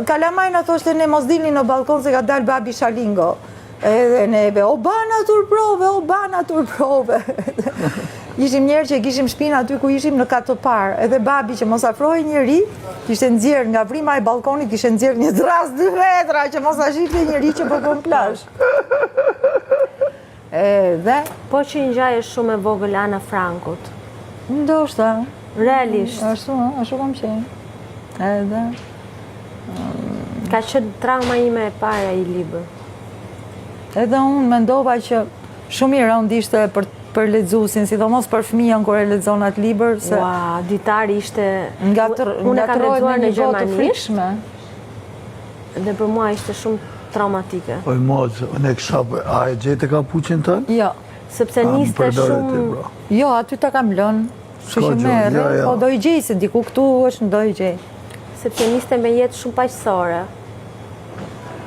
Kalamaj në thoshte ne mos dilni në balkon se ka dalë babi Shalingo. Edhe neve, o bana turprove. Ishim njerë që kishim shpinë aty ku ishim në katë parë. Edhe babi që mos afrojë njëri, kishte nxjerrë nga vrima e balkonit, kishte nxjerrë një dras 2 metra që mos a shifte njëri që po bën plazh. Edhe po që ngjaj është shumë e vogël Ana Frankut. Ndoshta. Realisht. Ashtu kam qenë. Edhe ka qenë trauma ime e para i libër. Edhe unë mendova që shumë i rënd ishte për lexuesin, sidomos për fëmijën kur e lexon atë libër, se ditari ishte unë e kam lexuar në gjuhë të dhe për mua ishte shumë traumatike. Po mos, unë a e gjete kapuçin tën? Jo. Sepse niste shumë. Jo, aty ta kam lënë. Kështu që merre, po do i gjej se diku këtu është do i gjej. Sepse niste me jetë shumë paqësore.